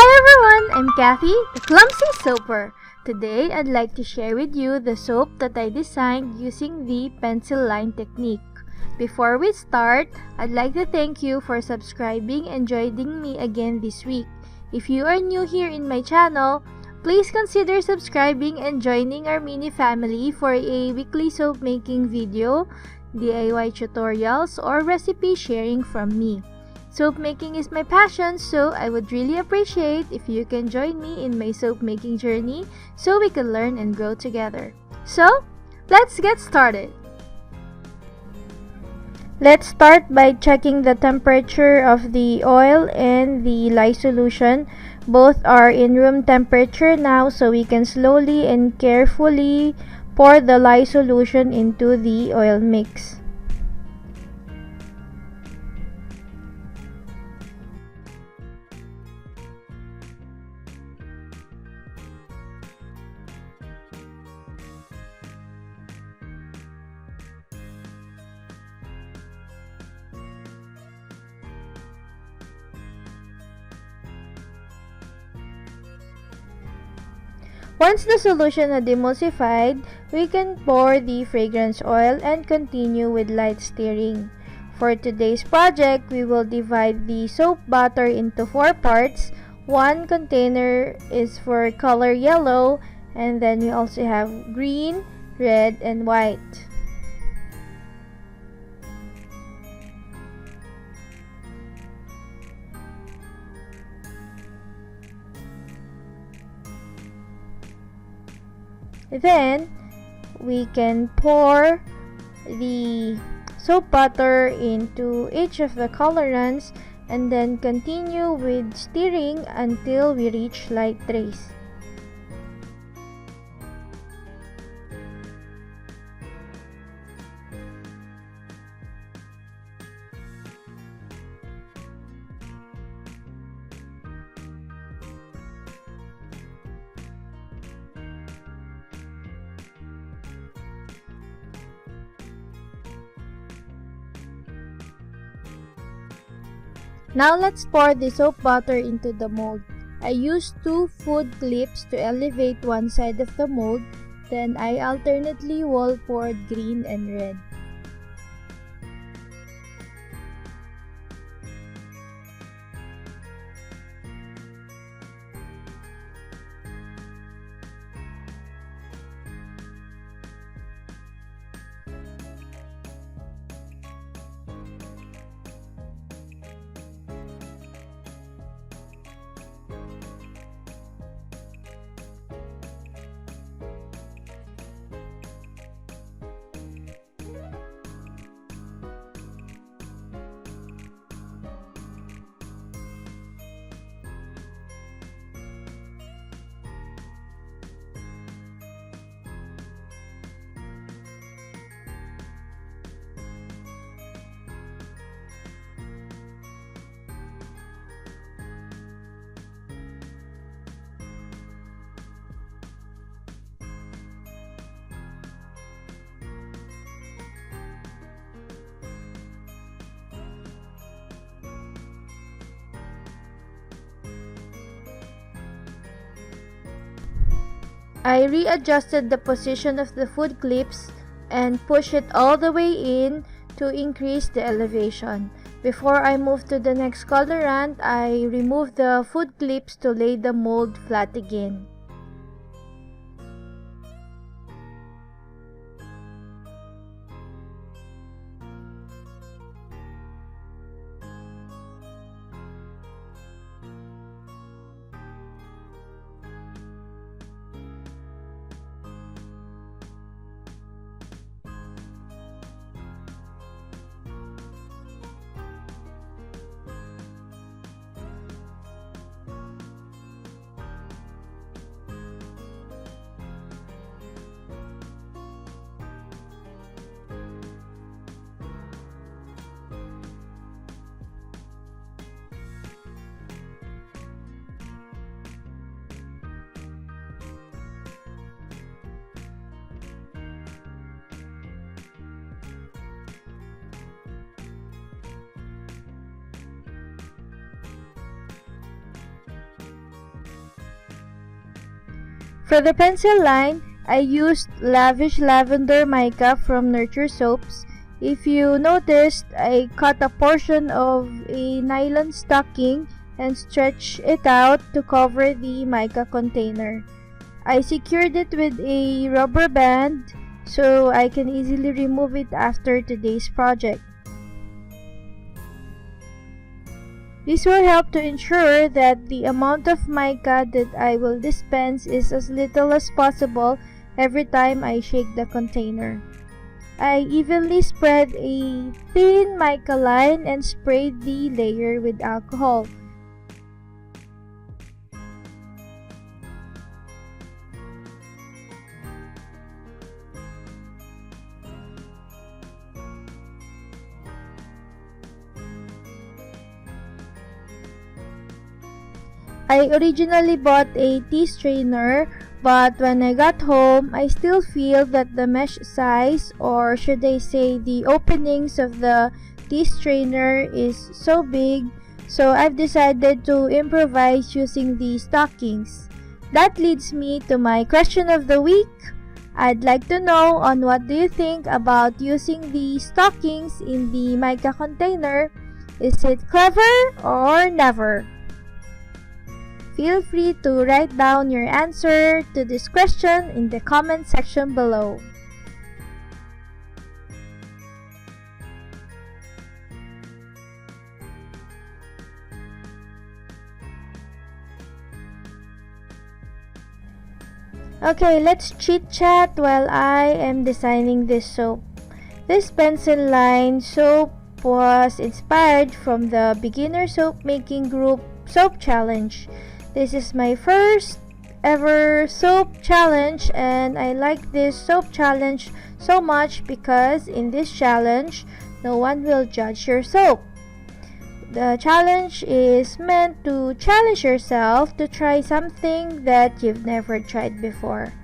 Hi everyone, I'm Cathy, the Clumsy Soaper. Today, I'd like to share with you the soap that I designed using the pencil line technique. Before we start, I'd like to thank you for subscribing and joining me again this week. If you are new here in my channel, please consider subscribing and joining our mini family for a weekly soap making video, DIY tutorials, or recipe sharing from me. Soap making is my passion, so I would really appreciate if you can join me in my soap making journey so we can learn and grow together. So, let's get started! Let's start by checking the temperature of the oil and the lye solution. Both are in room temperature now, so we can slowly and carefully pour the lye solution into the oil mix. Once the solution had emulsified, we can pour the fragrance oil and continue with light stirring. For today's project, we will divide the soap butter into 4 parts. One container is for color yellow, and then we also have green, red, and white. Then, we can pour the soap butter into each of the colorants and then continue with stirring until we reach light trace. Now let's pour the soap butter into the mold. I used 2 food clips to elevate one side of the mold, then I alternately wall poured green and red. I readjusted the position of the food clips and pushed it all the way in to increase the elevation. Before I move to the next colorant, I removed the food clips to lay the mold flat again. For the pencil line, I used Lavish Lavender Mica from Nurture Soaps. If you noticed, I cut a portion of a nylon stocking and stretched it out to cover the mica container. I secured it with a rubber band so I can easily remove it after today's project. This will help to ensure that the amount of mica that I will dispense is as little as possible every time I shake the container. I evenly spread a thin mica line and sprayed the layer with alcohol. I originally bought a tea strainer, but when I got home, I still feel that the mesh size, or should I say the openings of the tea strainer, is so big, so I've decided to improvise using the stockings. That leads me to my question of the week. I'd like to know on what do you think about using the stockings in the mica container. Is it clever or never? Feel free to write down your answer to this question in the comment section below. Okay, let's chit chat while I am designing this soap. This pencil line soap was inspired from the beginner soap making group soap challenge. This is my first ever soap challenge, and I like this soap challenge so much because in this challenge, no one will judge your soap. The challenge is meant to challenge yourself to try something that you've never tried before.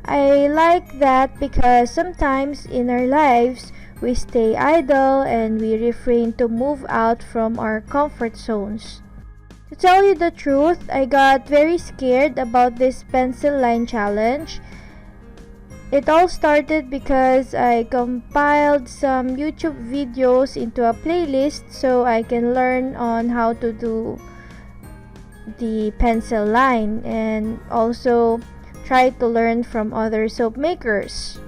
I like that because sometimes in our lives, we stay idle and we refrain to move out from our comfort zones. To tell you the truth, I got very scared about this pencil line challenge. It all started because I compiled some YouTube videos into a playlist so I can learn on how to do the pencil line and also try to learn from other soap makers.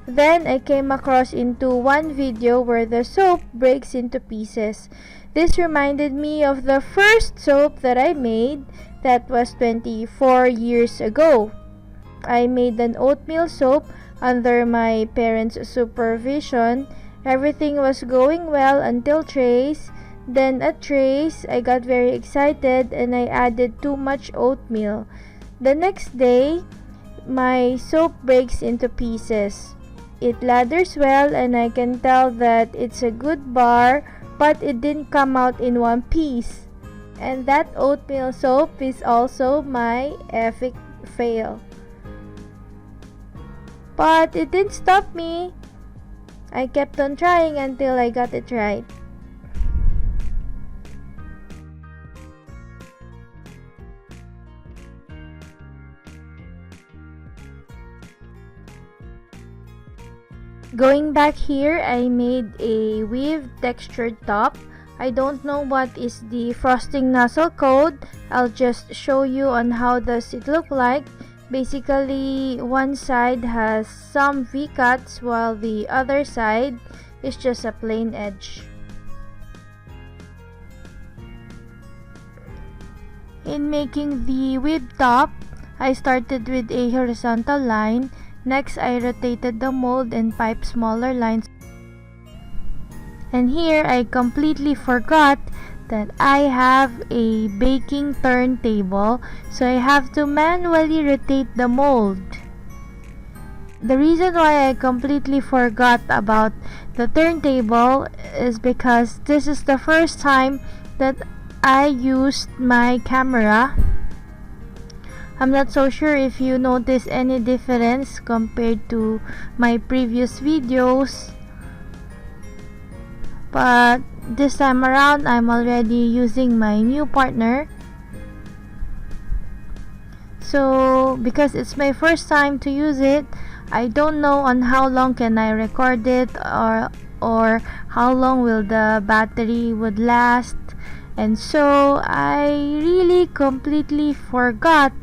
Then I came across into one video where the soap breaks into pieces. This reminded me of the first soap that I made that was 24 years ago. I made an oatmeal soap under my parents' supervision. Everything was going well until trace. Then at trace, I got very excited and I added too much oatmeal. The next day, my soap breaks into pieces. It lathers well and I can tell that it's a good bar, but it didn't come out in one piece. And that oatmeal soap is also my epic fail. But it didn't stop me. I kept on trying until I got it right. Going back here, I made a weave textured top. I don't know what is the frosting nozzle code. I'll just show you on how does it look like. Basically, one side has some V-cuts while the other side is just a plain edge. In making the weave top, I started with a horizontal line. Next, I rotated the mold and piped smaller lines. And here, I completely forgot that I have a baking turntable, so I have to manually rotate the mold. The reason why I completely forgot about the turntable is because this is the first time that I used my camera. I'm not so sure if you notice any difference compared to my previous videos, but this time around I'm already using my new partner. So because it's my first time to use it, I don't know on how long can I record it, or how long will the battery would last. And so I really completely forgot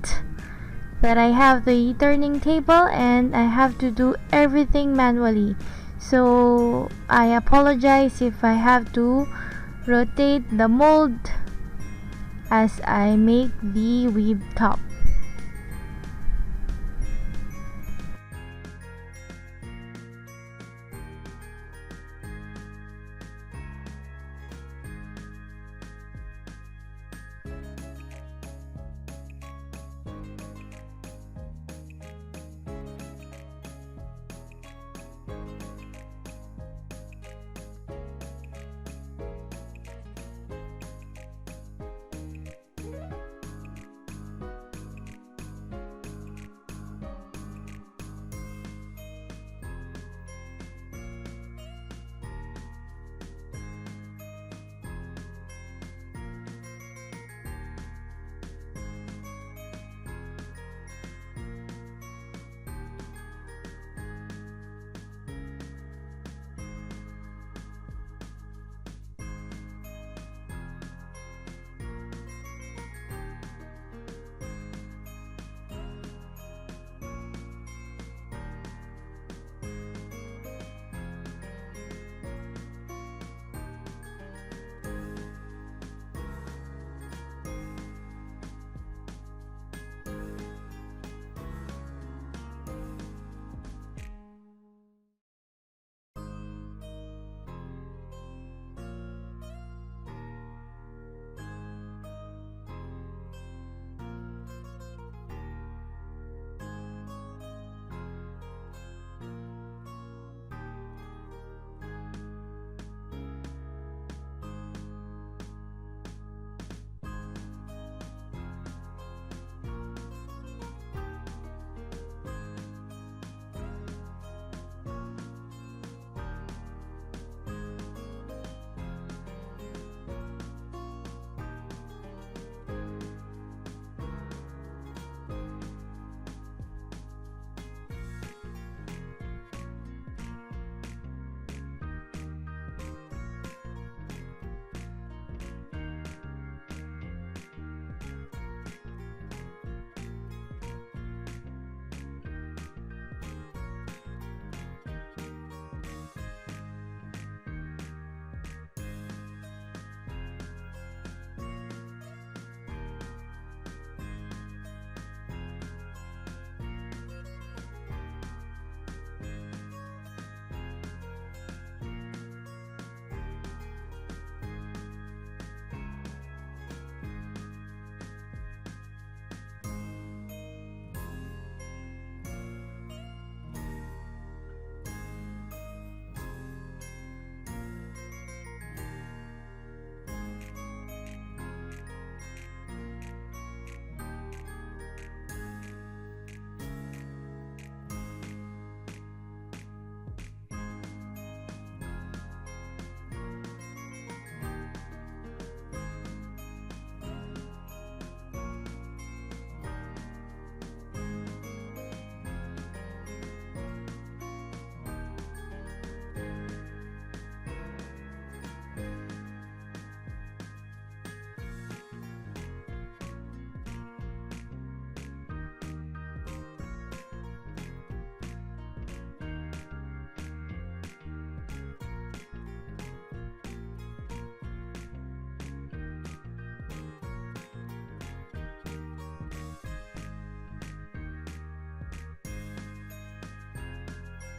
that I have the turning table and I have to do everything manually. So I apologize if I have to rotate the mold as I make the weave top.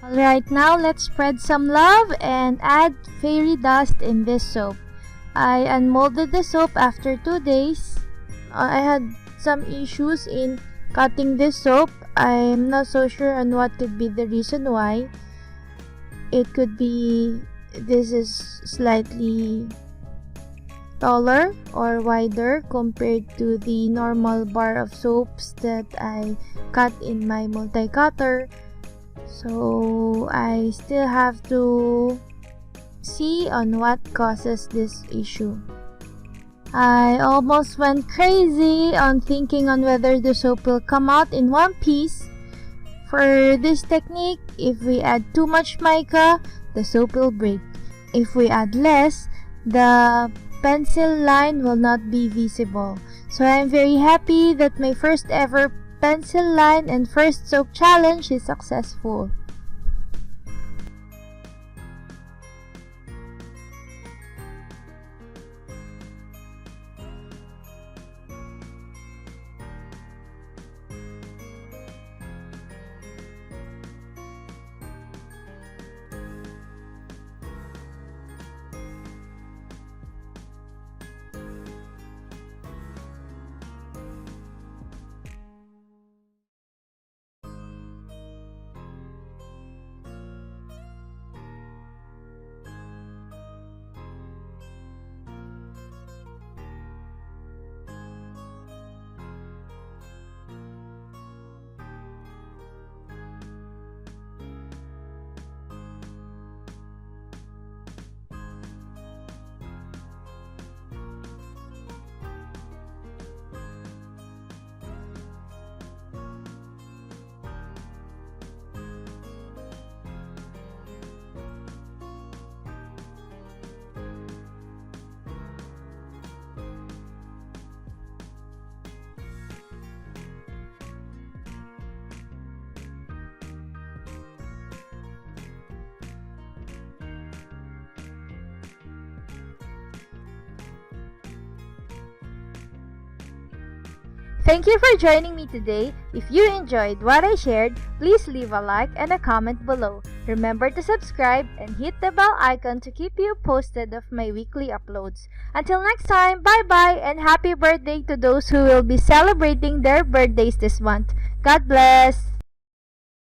Alright, now let's spread some love and add fairy dust in this soap. I unmolded the soap after 2 days. I had some issues in cutting this soap. I'm not so sure on what could be the reason why. It could be this is slightly taller or wider compared to the normal bar of soaps that I cut in my multi-cutter. So I still have to see on what causes this issue. I almost went crazy on thinking on whether the soap will come out in one piece. For this technique, if we add too much mica, the soap will break. If we add less, the pencil line will not be visible. So I'm very happy that my first ever pencil line and first soap challenge is successful. Thank you for joining me today. If you enjoyed what I shared, please leave a like and a comment below. Remember to subscribe and hit the bell icon to keep you posted of my weekly uploads. Until next time, bye-bye and happy birthday to those who will be celebrating their birthdays this month. God bless!